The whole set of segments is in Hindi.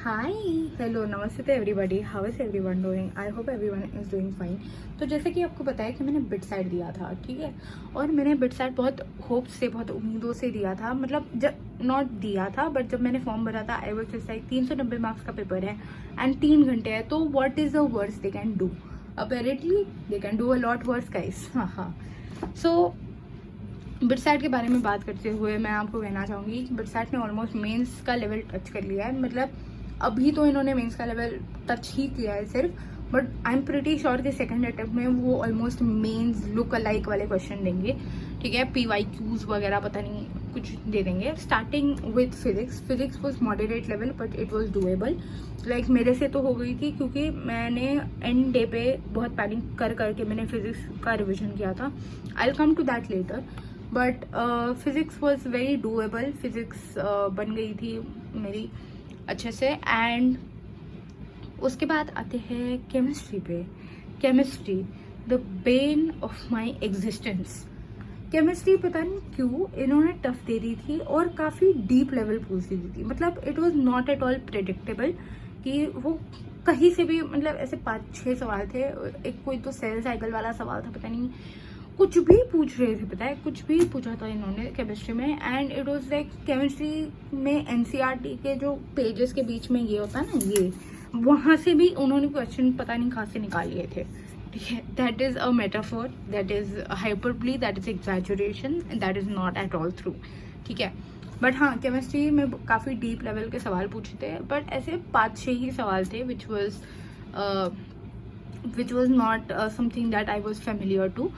हाय हेलो नमस्ते to everybody, how is everyone doing? I hope everyone is doing fine. तो जैसे कि आपको पता है कि मैंने बिट साइड दिया था, ठीक है। और मैंने बिट साइड बहुत होप से, बहुत उम्मीदों से दिया था, मतलब जब नॉट दिया था बट जब मैंने फॉर्म भरा था I was just like 390 marks का पेपर है एंड 3 घंटे है, तो what is the worst they can do? Apparently they can do a lot worse guys. हाँ। सो बिटसैट के बारे में बात करते हुए मैं आपको कहना चाहूँगी कि बिटसैट ने ऑलमोस्ट मेंस का लेवल टच कर लिया है। मतलब अभी तो इन्होंने मेंस का लेवल टच ही किया है सिर्फ, but I am pretty sure कि सेकंड अटेम्प्ट में वो ऑलमोस्ट मेंस लुक अलाइक वाले क्वेश्चन देंगे, ठीक है। PYQs वगैरह पता नहीं कुछ दे देंगे। Starting with physics was moderate level but it was doable. Like मेरे से तो हो गई थी क्योंकि मैंने एंड डे पे बहुत पैनिक करके मैंने फिजिक्स का रिविजन किया था। I will come to that later, but physics was very doable. Physics बन गई थी मेरी अच्छे से। एंड उसके बाद आते हैं केमिस्ट्री पे। Chemistry the Ben of my existence. Chemistry पता नहीं क्यों इन्होंने टफ दे दी थी और काफ़ी डीप लेवल पूछ दी थी। मतलब it was not at all predictable कि वो कहीं से भी, मतलब ऐसे 5-6 सवाल थे। एक कोई तो सेल साइकिल वाला सवाल था, पता नहीं कुछ भी पूछ रहे थे, पता है कुछ भी पूछा था इन्होंने केमिस्ट्री में। And it was like chemistry में NCERT के जो पेजेस के बीच में ये होता है ना, ये वहां से भी उन्होंने क्वेश्चन पता नहीं कहाँ से निकाल लिए थे, ठीक है। That is a metaphor, that is hyperbole, that is exaggeration, that is not at all true, ठीक है। बट हाँ, केमिस्ट्री में काफ़ी डीप लेवल के सवाल पूछे थे, बट ऐसे 5-6 ही सवाल थे which was not something that I was familiar to.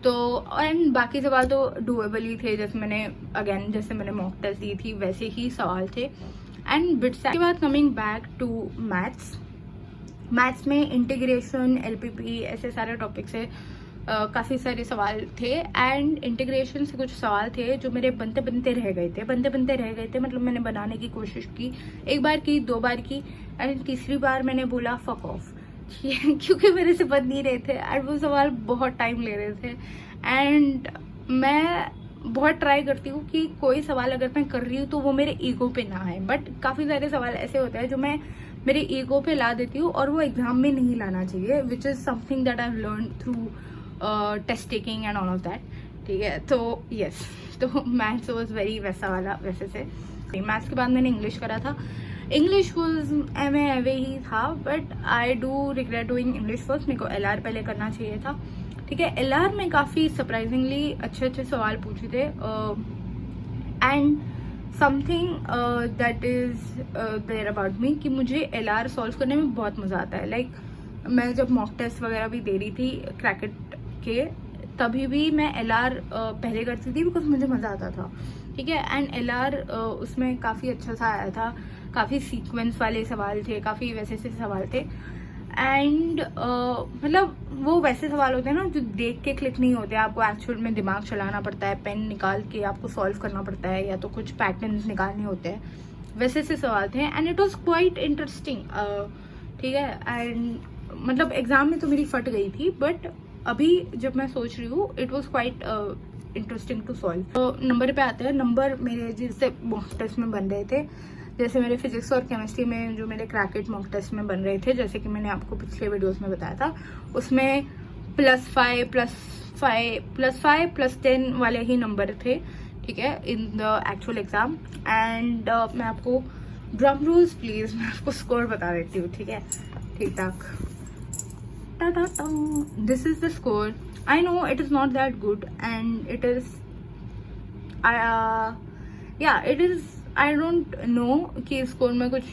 तो एंड बाकी सवाल तो डूएबल ही थे, जैसे मैंने मॉक टेस्ट दी थी वैसे ही सवाल थे। एंड बिट्स के बाद कमिंग बैक टू मैथ्स में इंटीग्रेशन, LPP ऐसे सारे टॉपिक से काफ़ी सारे सवाल थे। एंड इंटीग्रेशन से कुछ सवाल थे जो मेरे बनते बनते रह गए थे। मतलब मैंने बनाने की कोशिश की, एक बार की, 2 बार की, एंड तीसरी बार मैंने बोला फक ऑफ, क्योंकि मेरे से बन नहीं रहे थे एंड वो सवाल बहुत टाइम ले रहे थे। एंड मैं बहुत ट्राई करती हूँ कि कोई सवाल अगर मैं कर रही हूँ तो वो मेरे ईगो पे ना आए, बट काफ़ी सारे सवाल ऐसे होते हैं जो मैं मेरे ईगो पे ला देती हूँ और वो एग्जाम में नहीं लाना चाहिए, which is something that I learn through test taking and all of that, ठीक है। तो यस, तो मैथ्स वॉज वेरी वैसा वाला वैसे से। मैथ्स के बाद मैंने इंग्लिश करा था। इंग्लिश वॉज एवे ही था, but I do regret doing English first. मेरे को LR पहले करना चाहिए था, ठीक है। LR में काफ़ी सरप्राइजिंगली अच्छे सवाल पूछे थे। And something that is there about me कि मुझे LR सॉल्व करने में बहुत मज़ा आता है। लाइक मैं जब मॉक टेस्ट वगैरह भी दे रही थी क्रैकेट के, तभी भी मैं LR पहले करती थी बिकॉज मुझे मज़ा आता था, ठीक है। एंड LR उसमें काफ़ी अच्छा सा आया था, काफ़ी सीक्वेंस वाले सवाल थे, काफ़ी वैसे से सवाल थे। एंड मतलब वो वैसे सवाल होते हैं ना जो देख के क्लिक नहीं होते, आपको एक्चुअल में दिमाग चलाना पड़ता है, पेन निकाल के आपको सॉल्व करना पड़ता है, या तो कुछ पैटर्न्स निकालने होते हैं, वैसे से सवाल थे। And it was quite interesting, ठीक है। एंड मतलब एग्जाम में तो मेरी फट गई थी, बट अभी जब मैं सोच रही हूँ it was quite interesting to solve. तो नंबर पे आते हैं। नंबर मेरे जिससे मॉक टेस्ट में बन रहे थे, जैसे मेरे फिजिक्स और केमिस्ट्री में जो मेरे क्रैकेट मॉक टेस्ट में बन रहे थे, जैसे कि मैंने आपको पिछले वीडियोस में बताया था, उसमें +5 +10 वाले ही नंबर थे, ठीक है, in the actual exam. And मैं आपको ड्रम रूल्स प्लीज, मैं आपको स्कोर बता देती हूँ, ठीक है, ठीक ठाक। This is the score. I know it is not that good and it is it is, I don't know कि स्कोर में कुछ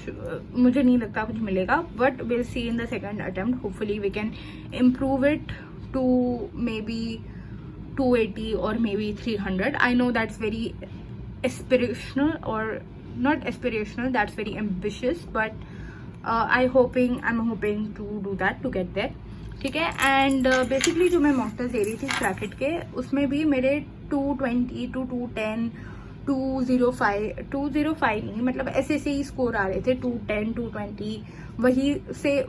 मुझे नहीं लगता कुछ मिलेगा, but will see in the second attempt. Hopefully we can improve it to maybe 280 और maybe 300. I know that's very aspirational, or not aspirational, that's very ambitious, but I'm hoping to do that, to get there, ठीक है। एंड बेसिकली जो मैं मॉक टेस्ट दे रही थी क्रैकेट के, उसमें भी मेरे 220 to 210 205 नहीं, मतलब ऐसे ही स्कोर आ रहे थे, 210 220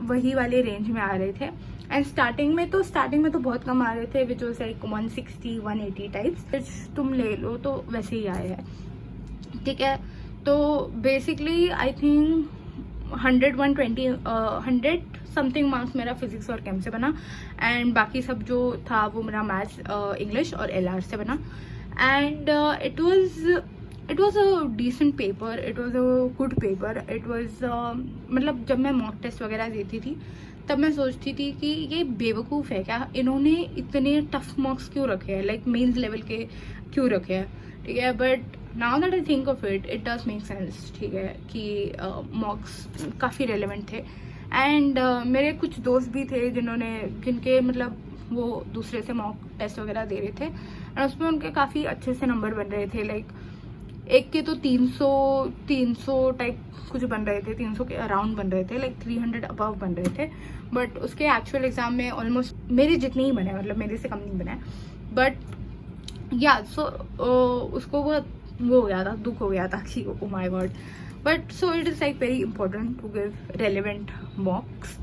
वही वाले रेंज में आ रहे थे। एंड स्टार्टिंग में तो बहुत कम आ रहे थे, विच वॉज लाइक 160 180 टाइप्स। तुम ले लो तो वैसे ही आए हैं, ठीक है। तो basically I think 100 something marks मेरा फिजिक्स और केम से बना, एंड बाकी सब जो था वो मेरा मैथ्स, इंग्लिश और LR से बना. And it was a decent paper, it was a good paper, it was मतलब जब मैं मॉक टेस्ट वगैरह देती थी तब मैं सोचती थी कि ये बेवकूफ़ है क्या, इन्होंने इतने टफ मार्क्स क्यों रखे हैं, लाइक मेंस लेवल के क्यों रखे हैं, ठीक है. But now that I think of it, it does make sense, ठीक है, कि मार्क्स काफ़ी रेलेवेंट थे. एंड मेरे कुछ दोस्त भी थे जिनके मतलब वो दूसरे से मॉक टेस्ट वगैरह दे रहे थे, और उसमें उनके काफ़ी अच्छे से नंबर बन रहे थे. लाइक एक के तो 300 टाइप कुछ बन रहे थे, 300 के अराउंड बन रहे थे, लाइक 300 अबव बन रहे थे. बट उसके एक्चुअल एग्जाम में ऑलमोस्ट मेरे जितने ही बने, मतलब मेरे से कम नहीं बने. बट या सो उसको वो हो गया था, दुख हो गया था कि oh my god. But so it is like very important to give relevant mocks.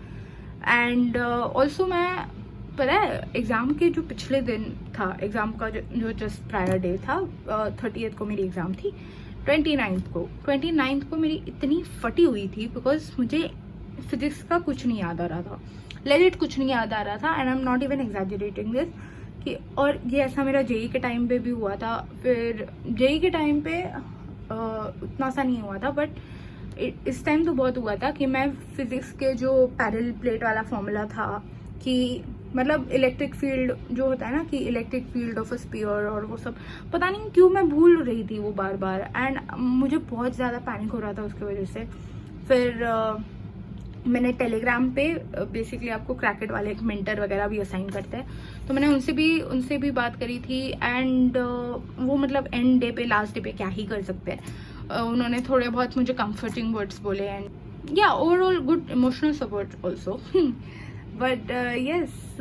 And also मैं पता है एग्ज़ाम के जो पिछले दिन था, एग्ज़ाम का जो जस्ट प्रायर डे था, 30th को मेरी एग्ज़ाम थी. 29th को मेरी इतनी फटी हुई थी बिकॉज मुझे फिजिक्स का कुछ नहीं याद आ रहा था, लेजिट कुछ नहीं याद आ रहा था. And I am not even exaggerating this कि, और ये ऐसा मेरा जेई के टाइम पे भी हुआ था. फिर जेई के टाइम पे उतना सा नहीं हुआ था, बट इस टाइम तो बहुत हुआ था कि मैं फिजिक्स के जो पैरेलल प्लेट वाला फॉर्मूला था कि मतलब इलेक्ट्रिक फील्ड जो होता है ना, कि electric field of a sphere, और वो सब पता नहीं क्यों मैं भूल रही थी वो बार बार. एंड मुझे बहुत ज़्यादा पैनिक हो रहा था उसकी वजह से. फिर मैंने टेलीग्राम पे बेसिकली आपको क्रैकेट वाले एक मेंटर वगैरह भी असाइन करते हैं, तो मैंने उनसे भी बात करी थी. एंड वो मतलब एंड डे पे, लास्ट डे पे क्या ही कर सकते हैं. उन्होंने थोड़े बहुत मुझे कंफर्टिंग वर्ड्स बोले, एंड या overall good emotional support also. But yes,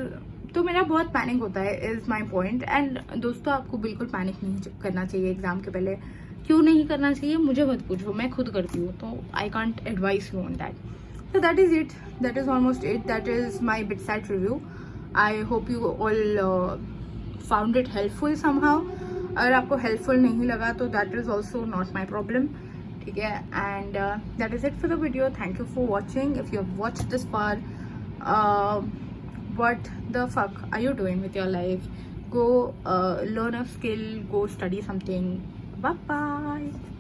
तो मेरा बहुत पैनिक होता है, इज़ माई पॉइंट. एंड दोस्तों, आपको बिल्कुल पैनिक नहीं करना चाहिए एग्जाम के पहले. क्यों नहीं करना चाहिए मुझे मत पूछो, मैं खुद करती हूँ, तो I can't advice you on that. So that is it. That is almost it. That is my BitSat review. I hope you all found it helpful somehow. अगर आपको helpful नहीं लगा तो that is also not my problem. ठीक है. And that is it for the video. Thank you for watching. If you have watched this far, what the fuck are you doing with your life? Go learn a skill. Go study something. Bye bye.